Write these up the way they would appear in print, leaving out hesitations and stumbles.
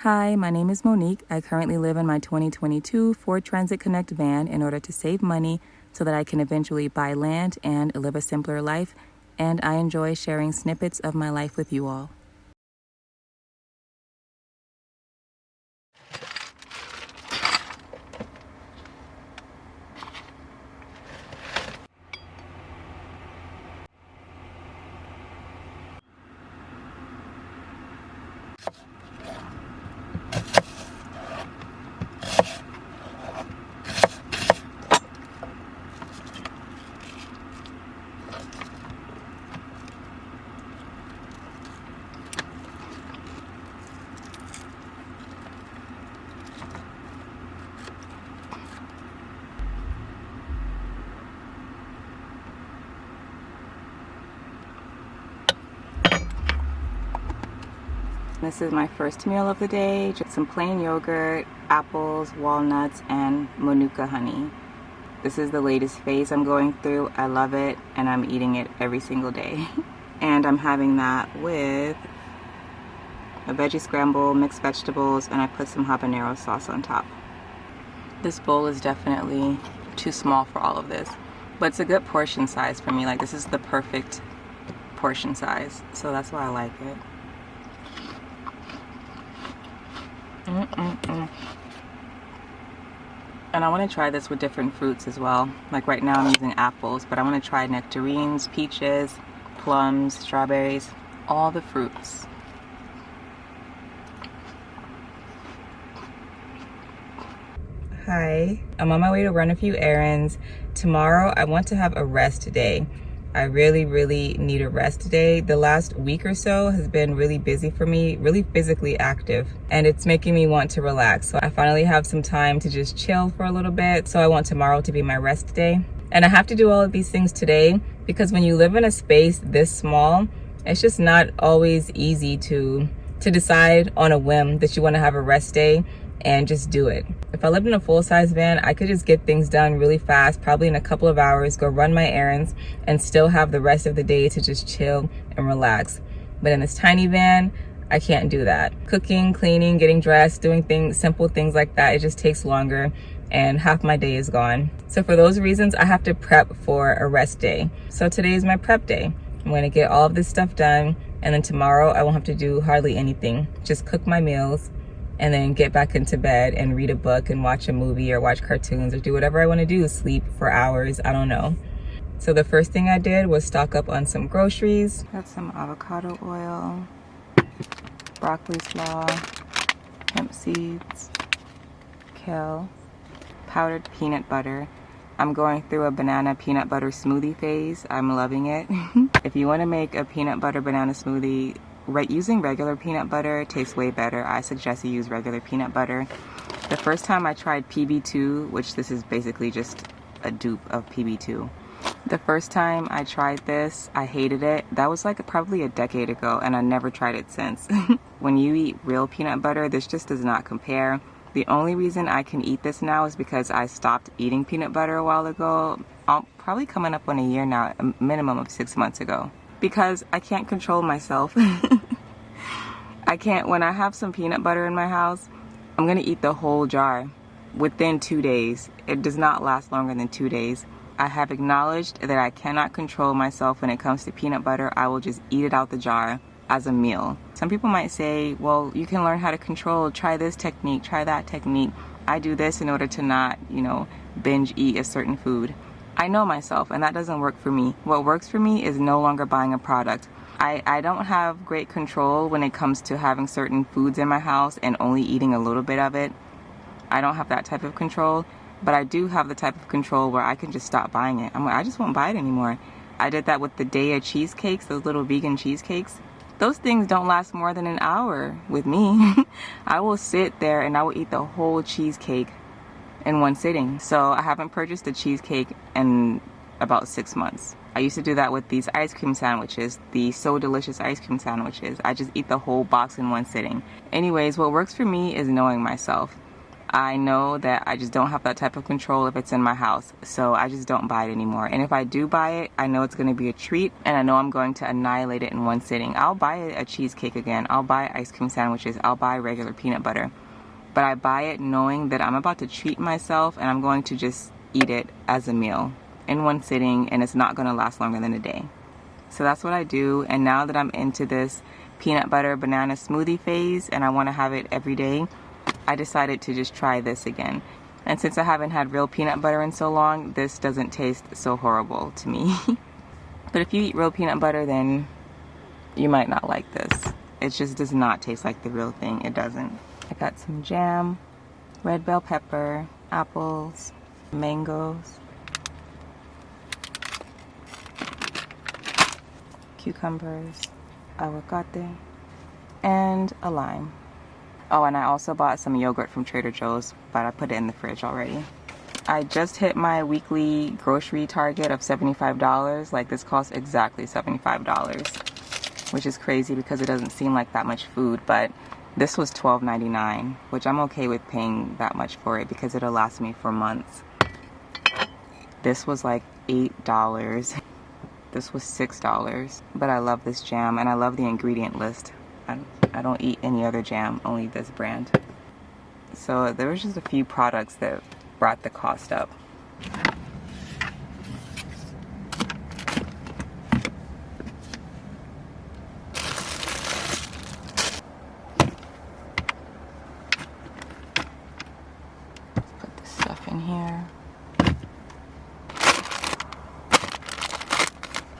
Hi, my name is Monique. I currently live in my 2022 Ford Transit Connect van in order to save money so that I can eventually buy land and live a simpler life, and I enjoy sharing snippets of my life with you all. This is my first meal of the day, just some plain yogurt, apples, walnuts, and Manuka honey. This is the latest phase I'm going through. I love it, and I'm eating it every single day. And I'm having that with a veggie scramble, mixed vegetables, and I put some habanero sauce on top. This bowl is definitely too small for all of this, but it's a good portion size for me. Like, this is the perfect portion size, so that's why I like it. And I want to try this with different fruits as well. Like right now I'm using apples, but I want to try nectarines, peaches, plums, strawberries, all the fruits. Hi, I'm on my way to run a few errands. Tomorrow I want to have a rest day. I really need a rest day. The last week or so has been really busy for me, really physically active, and it's making me want to relax. So I finally have some time to just chill for a little bit. So I want tomorrow to be my rest day. And I have to do all of these things today because when you live in a space this small, it's just not always easy to decide on a whim that you want to have a rest day and just do it. If I lived in a full-size van, I could just get things done really fast, probably in a couple of hours, go run my errands, and still have the rest of the day to just chill and relax. But in this tiny van, I can't do that. Cooking, cleaning, getting dressed, doing things, simple things like that, it just takes longer, and half my day is gone. So for those reasons, I have to prep for a rest day. So today is my prep day. I'm gonna get all of this stuff done, and then tomorrow I won't have to do hardly anything. Just cook my meals, and then get back into bed and read a book and watch a movie or watch cartoons or do whatever I want to do, sleep for hours, I don't know. So the first thing I did was stock up on some groceries. Got some avocado oil, broccoli slaw, hemp seeds, kale, powdered peanut butter. I'm going through a banana peanut butter smoothie phase. I'm loving it. If you want to make a peanut butter banana smoothie, using regular peanut butter tastes way better. I suggest you use regular peanut butter. The first time I tried PB2, which this is basically just a dupe of PB2. The first time I tried this, I hated it. That was like probably a decade ago, and I never tried it since. When you eat real peanut butter, this just does not compare. The only reason I can eat this now is because I stopped eating peanut butter a while ago. Probably coming up on a year now, a minimum of 6 months ago. Because I can't control myself. I can't, when I have some peanut butter in my house, I'm gonna eat the whole jar within 2 days. It does not last longer than 2 days. I have acknowledged that I cannot control myself when it comes to peanut butter. I will just eat it out the jar as a meal. Some people might say, well, you can learn how to control, try this technique, try that technique. I do this in order to not, binge eat a certain food. I know myself, and that doesn't work for me. What works for me is no longer buying a product. I don't have great control when it comes to having certain foods in my house and only eating a little bit of it. I don't have that type of control, but I do have the type of control where I can just stop buying it. I just won't buy it anymore. I did that with the Daya cheesecakes, those little vegan cheesecakes. Those things don't last more than an hour with me. I will sit there and I will eat the whole cheesecake in one sitting. So I haven't purchased a cheesecake in about 6 months. I used to do that with these ice cream sandwiches, the So Delicious ice cream sandwiches. I just eat the whole box in one sitting. Anyways, what works for me is knowing myself. I know that I just don't have that type of control if it's in my house, so I just don't buy it anymore. And if I do buy it, I know it's going to be a treat, and I know I'm going to annihilate it in one sitting. I'll buy a cheesecake again, I'll buy ice cream sandwiches, I'll buy regular peanut butter, but I buy it knowing that I'm about to treat myself and I'm going to just eat it as a meal in one sitting, and it's not going to last longer than a day. So that's what I do. And now that I'm into this peanut butter banana smoothie phase and I want to have it every day, I decided to just try this again. And since I haven't had real peanut butter in so long, this doesn't taste so horrible to me. But if you eat real peanut butter, then you might not like this. It just does not taste like the real thing. It doesn't. I got some jam, red bell pepper, apples, mangoes, cucumbers, aguacate, and a lime. Oh, and I also bought some yogurt from Trader Joe's, but I put it in the fridge already. I just hit my weekly grocery target of $75. Like, this costs exactly $75, which is crazy because it doesn't seem like that much food, but this was $12.99, which I'm okay with paying that much for it because it'll last me for months. This was like $8. This was $6, but I love this jam and I love the ingredient list. I don't eat any other jam, only this brand. So there was just a few products that brought the cost up. Put this stuff in here.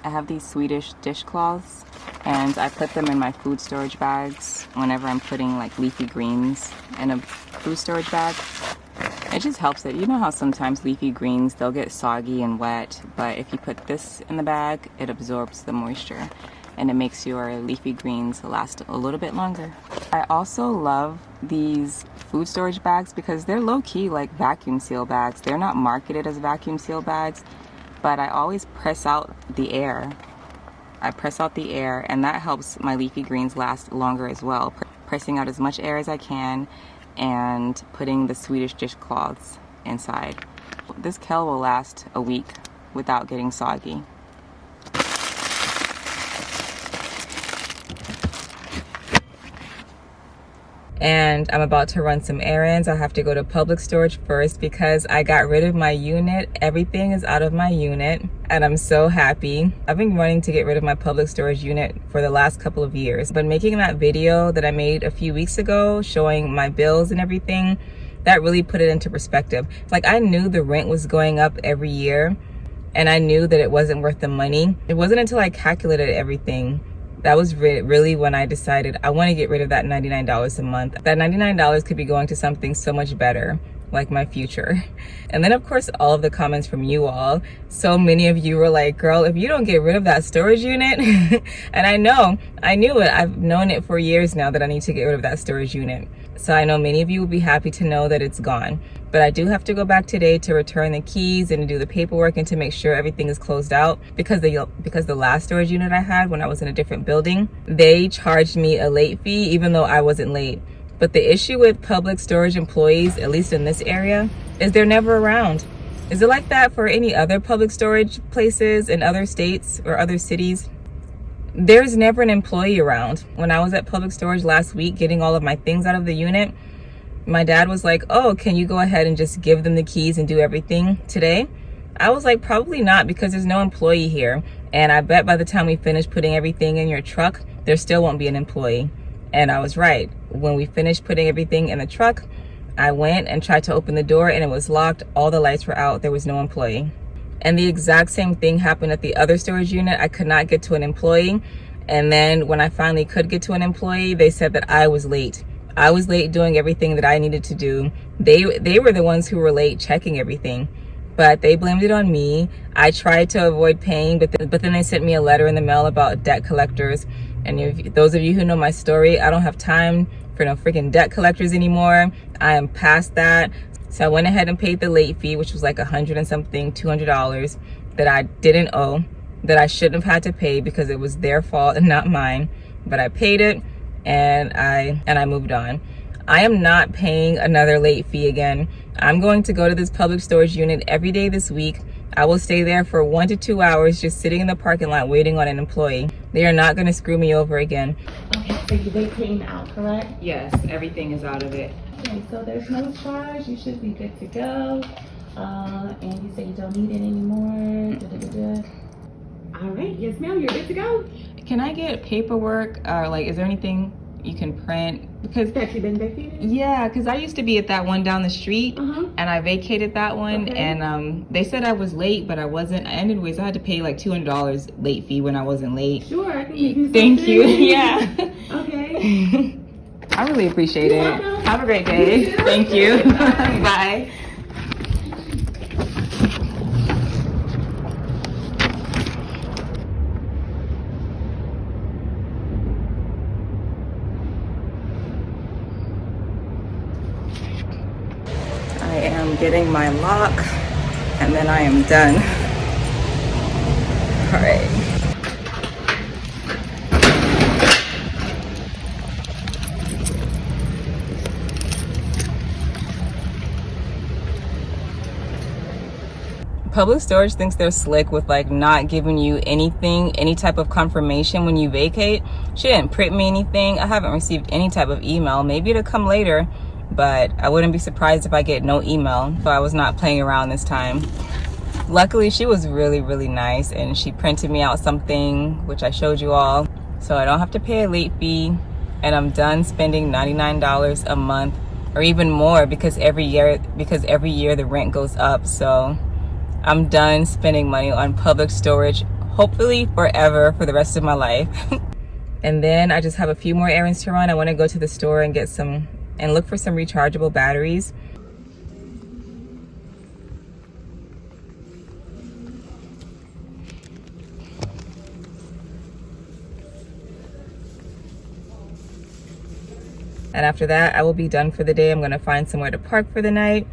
I have these Swedish dishcloths, and I put them in my food storage bags whenever I'm putting like leafy greens in a food storage bag. It just helps it. You know how sometimes leafy greens, they'll get soggy and wet, but if you put this in the bag, it absorbs the moisture and it makes your leafy greens last a little bit longer. I also love these food storage bags because they're low-key like vacuum seal bags. They're not marketed as vacuum seal bags, but I always press out the air. I press out the air, and that helps my leafy greens last longer as well. Pressing out as much air as I can and putting the Swedish dishcloths inside. This kale will last a week without getting soggy. And I'm about to run some errands. I have to go to public storage first because I got rid of my unit. Everything is out of my unit and I'm so happy. I've been wanting to get rid of my public storage unit for the last couple of years, but making that video that I made a few weeks ago showing my bills and everything, that really put it into perspective. Like, I knew the rent was going up every year and I knew that it wasn't worth the money. It wasn't until I calculated everything that was really when I decided I want to get rid of that $99 a month. That $99 could be going to something so much better, like my future. And then of course all of the comments from you all. So many of you were like, girl, if you don't get rid of that storage unit. And I knew it. I've known it for years now that I need to get rid of that storage unit. So I know many of you will be happy to know that it's gone. But I do have to go back today to return the keys and to do the paperwork and to make sure everything is closed out because the last storage unit I had when I was in a different building, they charged me a late fee even though I wasn't late. But the issue with public storage employees, at least in this area, is they're never around. Is it like that for any other public storage places in other states or other cities? There's never an employee around. When I was at public storage last week getting all of my things out of the unit, my dad was like, oh, can you go ahead and just give them the keys and do everything today? I was like, probably not because there's no employee here. And I bet by the time we finish putting everything in your truck, there still won't be an employee. And I was right. When we finished putting everything in the truck, I went and tried to open the door and it was locked. All the lights were out. There was no employee. And the exact same thing happened at the other storage unit. I could not get to an employee. And then when I finally could get to an employee, they said that I was late. I was late doing everything that I needed to do. They were the ones who were late checking everything, but they blamed it on me. I tried to avoid paying, but then they sent me a letter in the mail about debt collectors. And if those of you who know my story, I don't have time for no freaking debt collectors anymore. I am past that. So I went ahead and paid the late fee, which was like $100 and something, $200 that I didn't owe, that I shouldn't have had to pay because it was their fault and not mine. But I paid it. And I moved on. I am not paying another late fee again. I'm going to go to this public storage unit every day this week. I will stay there for 1 to 2 hours just sitting in the parking lot waiting on an employee. They are not going to screw me over again. Okay, so you're vacating out, correct? Yes, everything is out of it. Okay, so there's no charge. You should be good to go. And you say you don't need it anymore. All right, yes ma'am, you're good to go. Can I get paperwork or like, is there anything you can print? Because That you've been vacated? yeah, because I used to be at that one down the street and I vacated that one and they said I was late, but I wasn't. Anyways, I had to pay like $200 late fee when I wasn't late. Sure, I can give you Thank something. you. Yeah. Okay. I really appreciate You're it. welcome. Have a great day. You too. Thank you. Bye. Bye. I am getting my lock and then I am done. All right. Public storage thinks they're slick with like not giving you anything, any type of confirmation when you vacate. She didn't print me anything. I haven't received any type of email. Maybe it'll come later, but I wouldn't be surprised if I get no email. So I was not playing around this time. Luckily, she was really, really nice and she printed me out something, which I showed you all. So I don't have to pay a late fee and I'm done spending $99 a month or even more because every year the rent goes up. So I'm done spending money on public storage, hopefully forever for the rest of my life. And then I just have a few more errands to run. I want to go to the store and get some and look for some rechargeable batteries. And after that, I will be done for the day. I'm going to find somewhere to park for the night,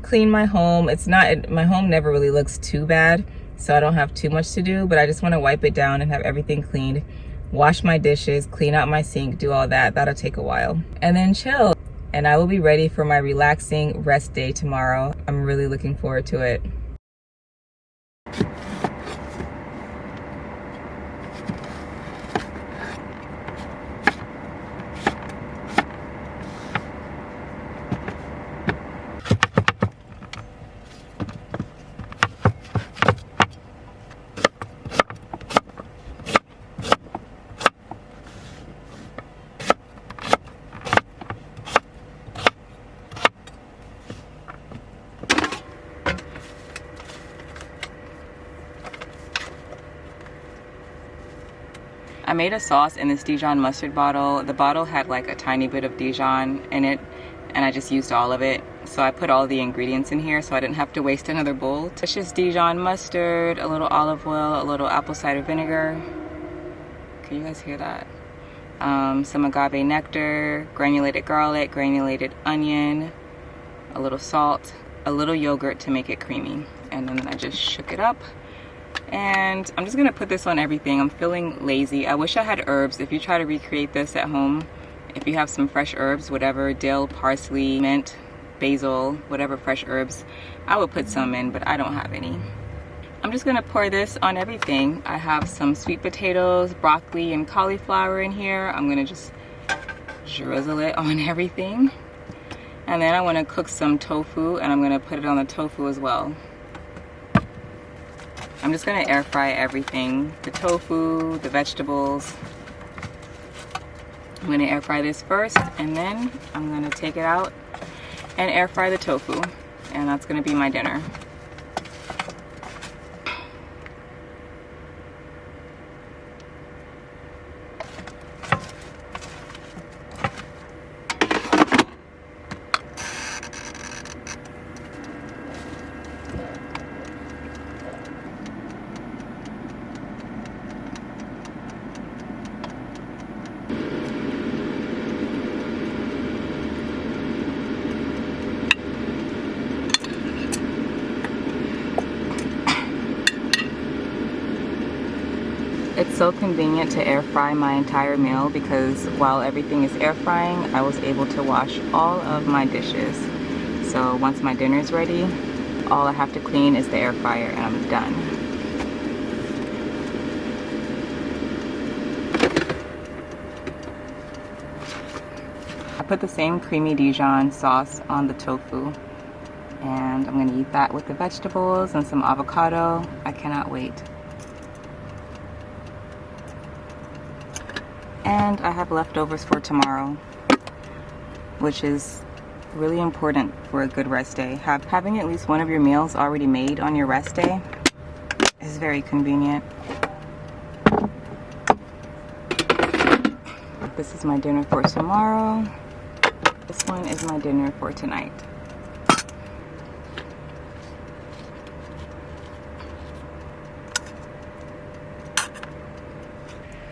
clean my home. My home never really looks too bad, so I don't have too much to do, but I just want to wipe it down and have everything cleaned, wash my dishes, clean out my sink, do all that. That'll take a while. And then chill. And I will be ready for my relaxing rest day tomorrow. I'm really looking forward to it. I made a sauce in this Dijon mustard bottle. The bottle had like a tiny bit of Dijon in it and I just used all of it. So I put all the ingredients in here so I didn't have to waste another bowl. It's just Dijon mustard, a little olive oil, a little apple cider vinegar. Can you guys hear that? Some agave nectar, granulated garlic, granulated onion, a little salt, a little yogurt to make it creamy. And then I just shook it up. And I'm just gonna put this on everything. I'm feeling lazy. I wish I had herbs. If you try to recreate this at home, if you have some fresh herbs, whatever, dill, parsley, mint, basil, whatever fresh herbs, I would put some in, but I don't have any. I'm just gonna pour this on everything. I have some sweet potatoes, broccoli, and cauliflower in here. I'm gonna just drizzle it on everything. And then I wanna cook some tofu and I'm gonna put it on the tofu as well. I'm just gonna air fry everything. The tofu, the vegetables. I'm gonna air fry this first and then I'm gonna take it out and air fry the tofu. And that's gonna be my dinner. So convenient to air fry my entire meal because while everything is air frying, I was able to wash all of my dishes. So once my dinner is ready, all I have to clean is the air fryer and I'm done. I put the same creamy Dijon sauce on the tofu and I'm gonna eat that with the vegetables and some avocado. I cannot wait. And I have leftovers for tomorrow, which is really important for a good rest day. Having at least one of your meals already made on your rest day is very convenient. This is my dinner for tomorrow. This one is my dinner for tonight.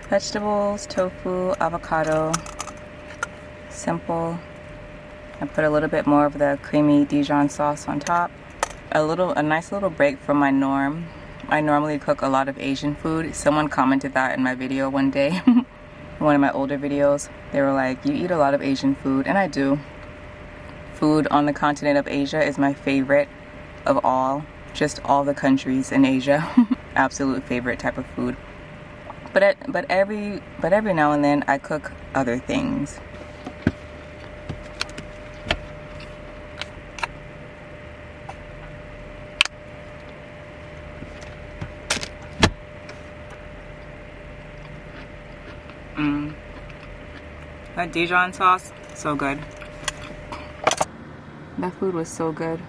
Vegetables, tofu, avocado, simple. I put a little bit more of the creamy Dijon sauce on top. A nice little break from my norm. I normally cook a lot of Asian food. Someone commented that in my video one day, one of my older videos. They were like, you eat a lot of Asian food, and I do. Food on the continent of Asia is my favorite of all, just all the countries in Asia. Absolute favorite type of food. But every now and then I cook other things. That Dijon sauce, so good. That food was so good.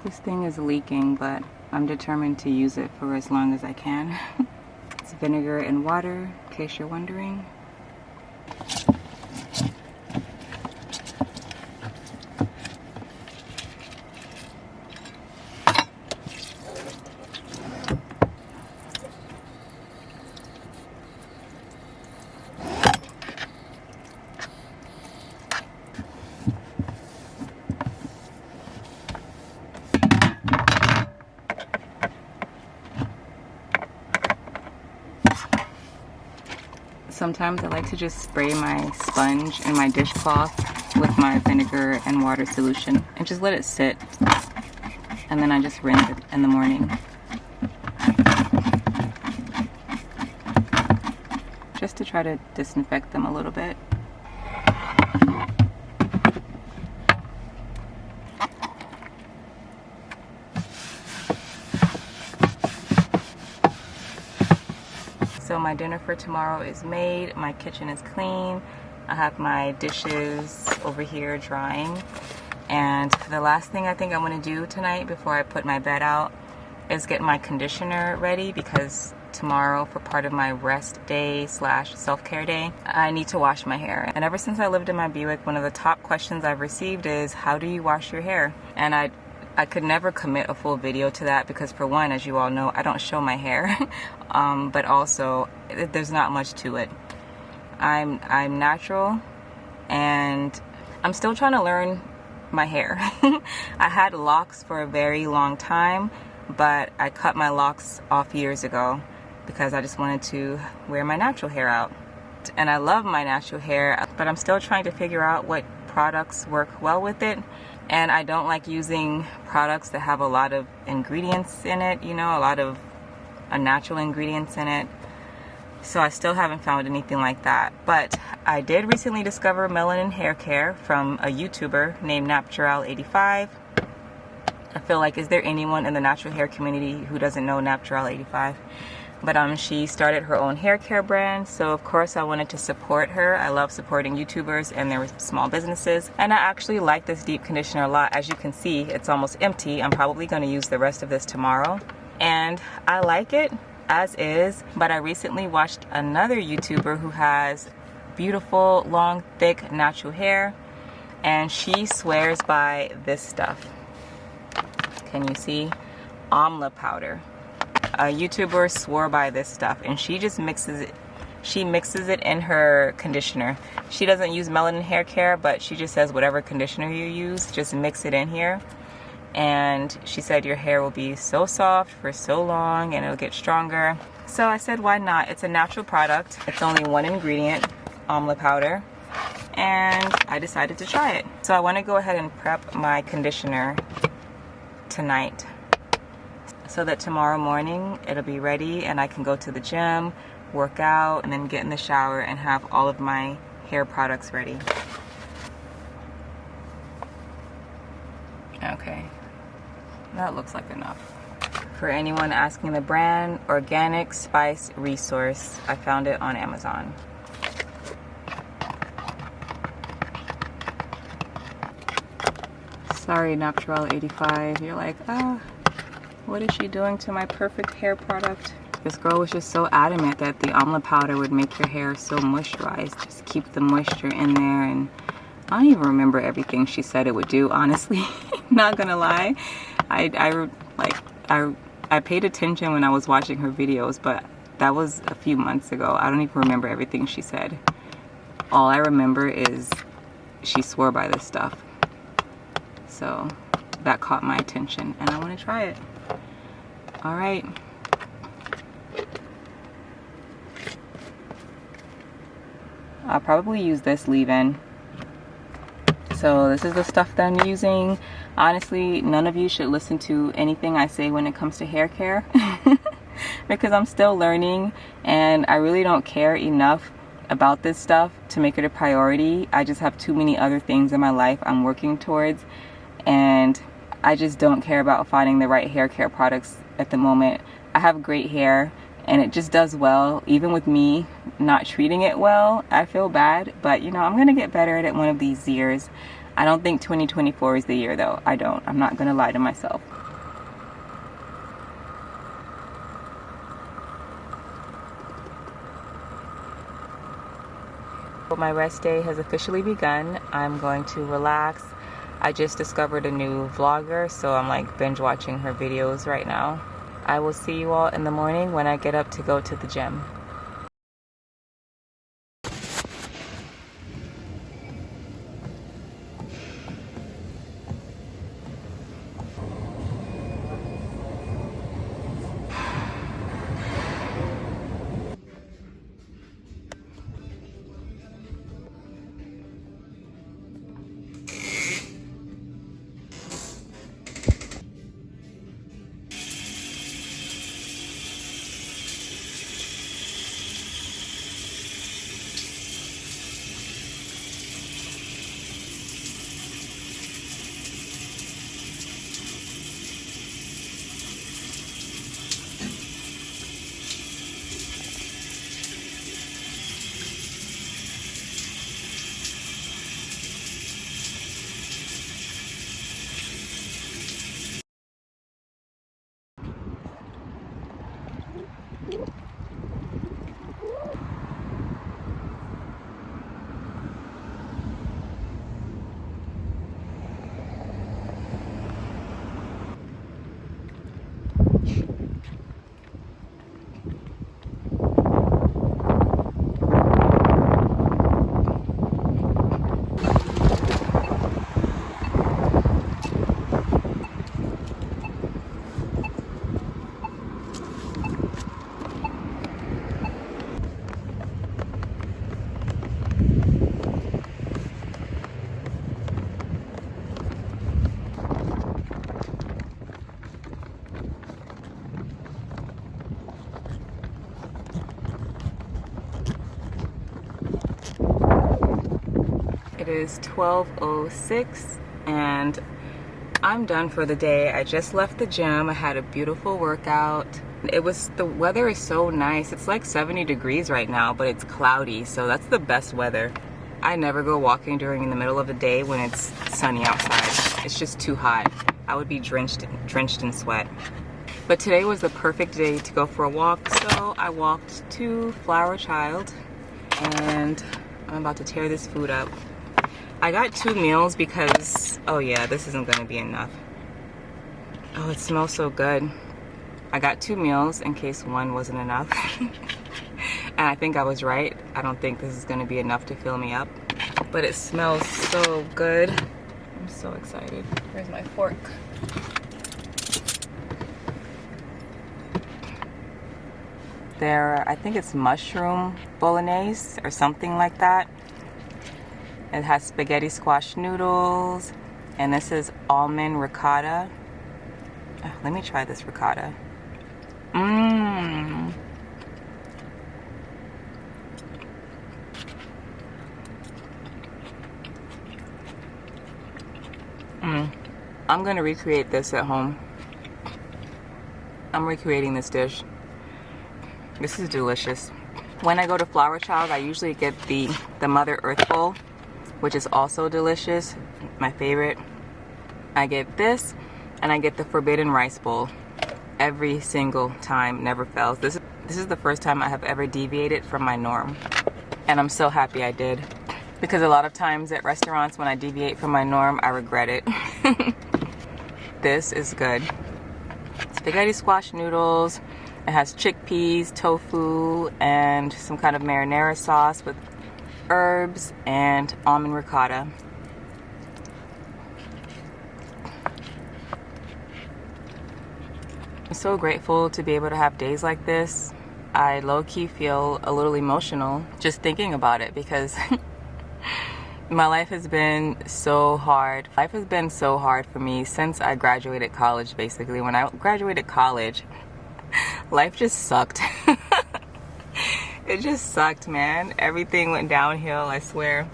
This thing is leaking, but I'm determined to use it for as long as I can. It's vinegar and water, in case you're wondering. Sometimes I like to just spray my sponge and my dishcloth with my vinegar and water solution and just let it sit, and then I just rinse it in the morning. Just to try to disinfect them a little bit. So my dinner for tomorrow is made. My kitchen is clean. I have my dishes over here drying. And the last thing I think I'm going to do tonight before I put my bed out is get my conditioner ready, because tomorrow, for part of my rest day / self-care day, I need to wash my hair. And ever since I lived in my Buick, one of the top questions I've received is, how do you wash your hair? And I could never commit a full video to that because, for one, as you all know, I don't show my hair. But also, there's not much to it. I'm natural, and I'm still trying to learn my hair. I had locks for a very long time, but I cut my locks off years ago because I just wanted to wear my natural hair out. And I love my natural hair, but I'm still trying to figure out what products work well with it. And I don't like using products that have a lot of ingredients in it, you know, a lot of unnatural ingredients in it. So I still haven't found anything like that. But I did recently discover melanin hair care from a YouTuber named Natural85. I feel like, is there anyone in the natural hair community who doesn't know Natural85? But she started her own hair care brand, so of course I wanted to support her. I love supporting YouTubers and their small businesses. And I actually like this deep conditioner a lot. As you can see, it's almost empty. I'm probably going to use the rest of this tomorrow. And I like it as is, but I recently watched another YouTuber who has beautiful, long, thick, natural hair, and she swears by this stuff. Can you see? Amla powder. A YouTuber swore by this stuff, and she just mixes it. She mixes it in her conditioner. She doesn't use melanin hair care, but she just says whatever conditioner you use, just mix it in here. And she said your hair will be so soft for so long and it'll get stronger. So I said, why not? It's a natural product. It's only one ingredient, amla powder. And I decided to try it. So I want to go ahead and prep my conditioner tonight so that tomorrow morning it'll be ready and I can go to the gym, work out, and then get in the shower and have all of my hair products ready. Okay, that looks like enough. For anyone asking the brand, Organic Spice Resource. I found it on Amazon. Sorry, Natural85. You're like, what is she doing to my perfect hair product? This girl was just so adamant that the amla powder would make your hair so moisturized. Just keep the moisture in there, and I don't even remember everything she said it would do, honestly. Not gonna lie. I paid attention when I was watching her videos, but that was a few months ago. I don't even remember everything she said. All I remember is she swore by this stuff. So that caught my attention and I want to try it. All right. I'll probably use this leave-in. So this is the stuff that I'm using. Honestly, none of you should listen to anything I say when it comes to hair care because I'm still learning and I really don't care enough about this stuff to make it a priority. I just have too many other things in my life I'm working towards, and I just don't care about finding the right hair care products at the moment. I have great hair and it just does well. Even with me not treating it well, I feel bad, but you know, I'm gonna get better at it one of these years. I don't think 2024 is the year though. I don't. I'm not gonna lie to myself. My rest day has officially begun. I'm going to relax. I just discovered a new vlogger, so I'm like binge watching her videos right now. I will see you all in the morning when I get up to go to the gym. It is 12:06 and I'm done for the day. I just left the gym. I had a beautiful workout. The weather is so nice. It's like 70 degrees right now, but it's cloudy, so that's the best weather. I never go walking during the middle of the day when it's sunny outside. It's just too hot. I would be drenched in sweat. But today was the perfect day to go for a walk, so I walked to Flower Child and I'm about to tear this food up. I got 2 meals because, oh yeah, this isn't gonna be enough. Oh, it smells so good. I got 2 meals in case one wasn't enough. And I think I was right. I don't think this is gonna be enough to fill me up. But it smells so good. I'm so excited. Where's my fork? I think it's mushroom bolognese or something like that. It has spaghetti squash noodles, and this is almond ricotta. Oh, let me try this ricotta. Mmm. I'm gonna recreate this at home. I'm recreating this dish. This is delicious. When I go to Flower Child, I usually get the Mother Earth bowl, which is also delicious, my favorite. I get this, and I get the Forbidden Rice bowl every single time, never fails. This is the first time I have ever deviated from my norm, and I'm so happy I did, because a lot of times at restaurants when I deviate from my norm, I regret it. This is good. Spaghetti squash noodles. It has chickpeas, tofu, and some kind of marinara sauce with herbs and almond ricotta. I'm so grateful to be able to have days like this. I low-key feel a little emotional just thinking about it, because my life has been so hard. Life has been so hard for me since I graduated college, basically. When I graduated college, life just sucked. It just sucked, man. Everything went downhill, I swear.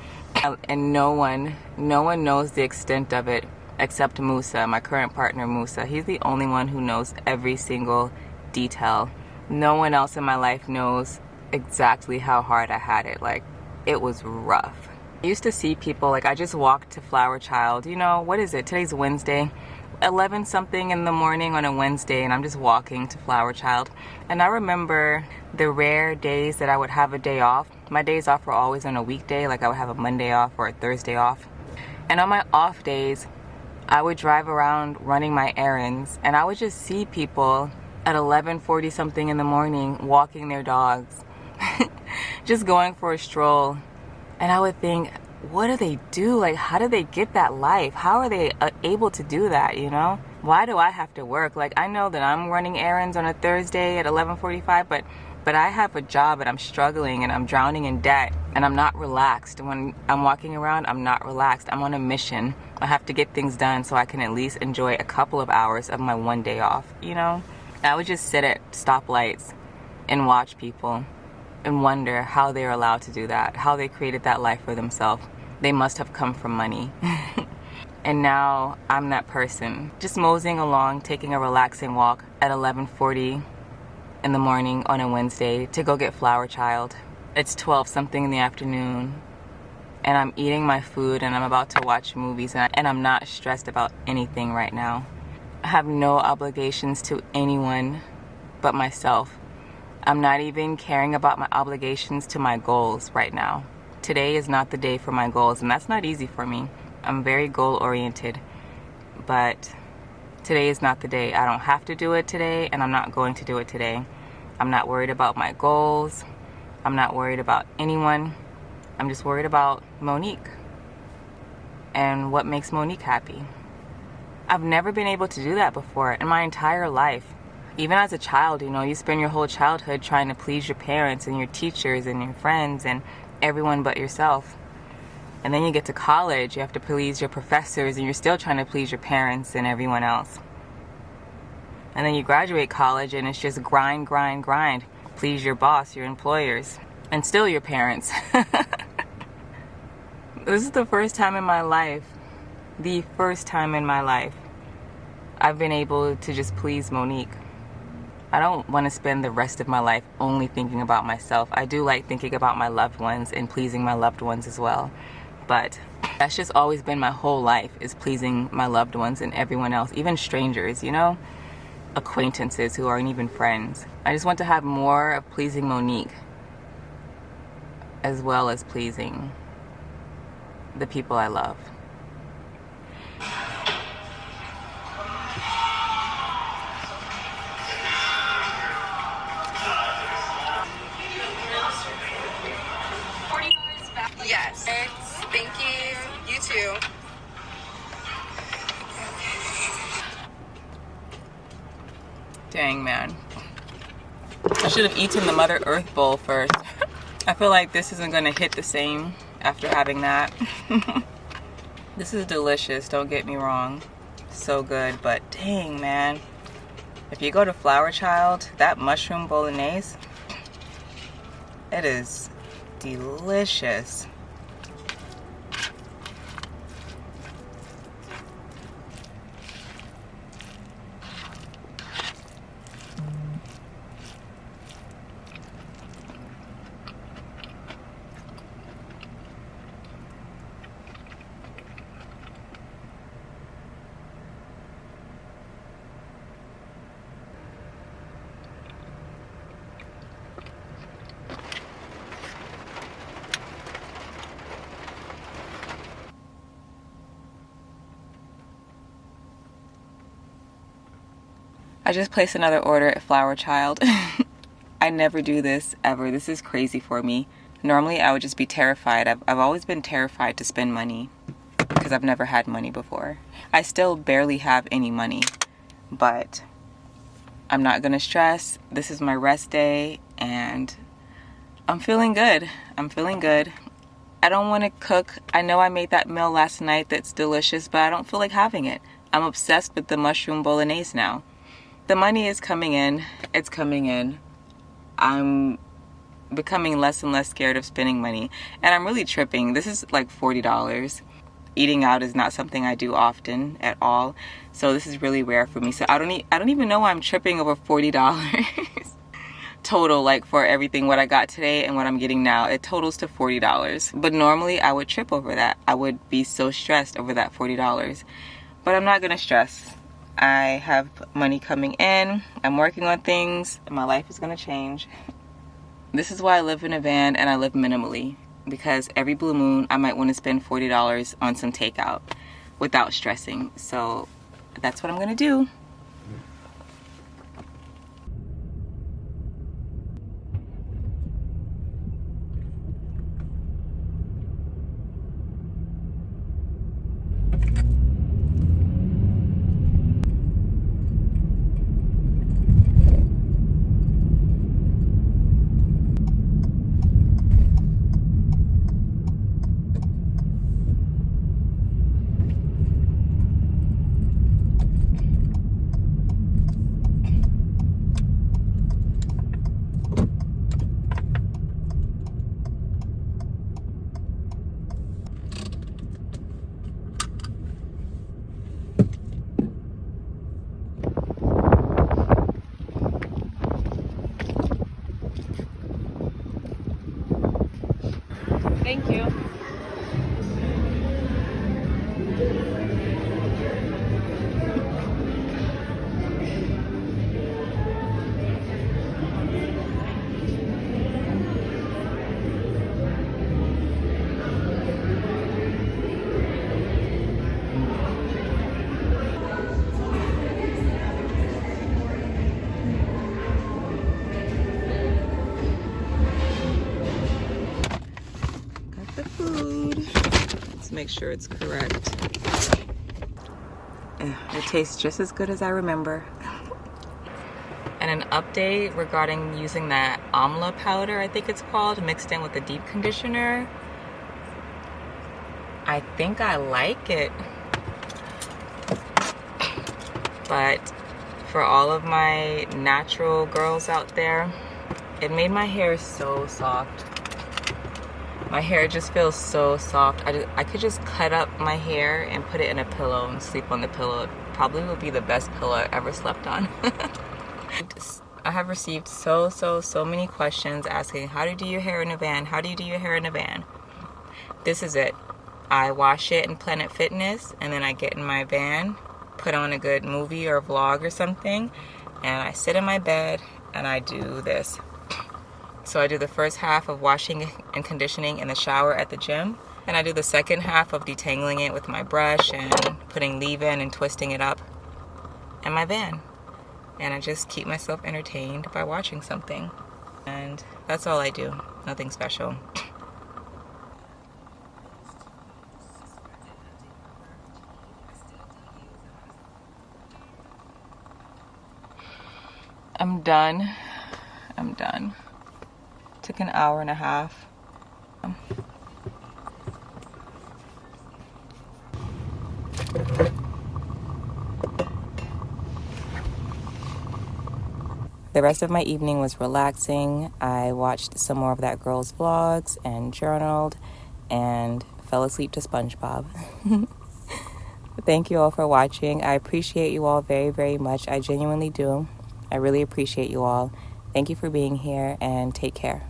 And no one knows the extent of it except Musa, my current partner Musa. He's the only one who knows every single detail. No one else in my life knows exactly how hard I had it. Like, it was rough. I used to see people, like, I just walked to Flower Child. You know, what is it? Today's Wednesday. 11 something in the morning on a Wednesday, and I'm just walking to Flower Child. And I remember the rare days that I would have a day off. My days off were always on a weekday, like I would have a Monday off or a Thursday off. And on my off days, I would drive around running my errands, and I would just see people at 11:40 something in the morning walking their dogs, just going for a stroll. And I would think, what do they do? Like, how do they get that life? How are they able to do that, you know? Why do I have to work? Like, I know that I'm running errands on a Thursday at 11:45, but I have a job and I'm struggling and I'm drowning in debt and I'm not relaxed. When I'm walking around, I'm not relaxed. I'm on a mission. I have to get things done so I can at least enjoy a couple of hours of my one day off, you know? I would just sit at stoplights and watch people and wonder how they're allowed to do that, how they created that life for themselves. They must have come from money. And now I'm that person, just moseying along, taking a relaxing walk at 11:40 in the morning on a Wednesday to go get Flower Child. It's 12 something in the afternoon, and I'm eating my food and I'm about to watch movies, and I'm not stressed about anything right now. I have no obligations to anyone but myself. I'm not even caring about my obligations to my goals right now. Today is not the day for my goals, and that's not easy for me. I'm very goal oriented, but today is not the day. I don't have to do it today, and I'm not going to do it today. I'm not worried about my goals. I'm not worried about anyone. I'm just worried about Monique and what makes Monique happy. I've never been able to do that before in my entire life. Even as a child, you know, you spend your whole childhood trying to please your parents and your teachers and your friends and everyone but yourself. And then you get to college, you have to please your professors, and you're still trying to please your parents and everyone else. And then you graduate college and it's just grind, grind, grind. Please your boss, your employers, and still your parents. This is the first time in my life, I've been able to just please Monique. I don't want to spend the rest of my life only thinking about myself. I do like thinking about my loved ones and pleasing my loved ones as well. But that's just always been my whole life, is pleasing my loved ones and everyone else, even strangers, you know? Acquaintances who aren't even friends. I just want to have more of pleasing Monique as well as pleasing the people I love. Yes. Thank you. You too. Dang, man. I should have eaten the Mother Earth bowl first. I feel like this isn't gonna hit the same after having that. This is delicious, don't get me wrong. So good, but dang, man. If you go to Flower Child, that mushroom bolognese, it is delicious. I just placed another order at Flower Child. I never do this ever. This is crazy for me. Normally I would just be terrified. I've always been terrified to spend money because I've never had money before. I still barely have any money, but I'm not gonna stress. This is my rest day and I'm feeling good. I'm feeling good. I don't want to cook. I know I made that meal last night that's delicious, but I don't feel like having it. I'm obsessed with the mushroom bolognese now. The money is coming in. It's coming in. I'm becoming less and less scared of spending money. And I'm really tripping. This is like $40. Eating out is not something I do often at all. So this is really rare for me. So I don't even know why I'm tripping over $40 total, like for everything, what I got today and what I'm getting now. It totals to $40. But normally I would trip over that. I would be so stressed over that $40. But I'm not gonna stress. I have money coming in, I'm working on things, and my life is gonna change. This is why I live in a van and I live minimally, because every blue moon I might want to spend $40 on some takeout without stressing. So that's what I'm gonna do. Thank you. Make sure it's correct. It tastes just as good as I remember. And an update regarding using that amla powder, I think it's called, mixed in with the deep conditioner. I think I like it. But for all of my natural girls out there, it made my hair so soft. My hair just feels so soft. I could just cut up my hair and put it in a pillow and sleep on the pillow. It probably would be the best pillow I ever slept on. I have received so many questions asking, how do you do your hair in a van? How do you do your hair in a van? This is it. I wash it in Planet Fitness and then I get in my van, put on a good movie or vlog or something, and I sit in my bed and I do this. So I do the first half of washing and conditioning in the shower at the gym, and I do the second half of detangling it with my brush and putting leave-in and twisting it up in my van. And I just keep myself entertained by watching something. And that's all I do, nothing special. I'm done. I'm done. Took an hour and a half. The rest of my evening was relaxing. I watched some more of that girl's vlogs and journaled and fell asleep to SpongeBob. Thank you all for watching. I appreciate you all very, very much. I genuinely do. I really appreciate you all. Thank you for being here and take care.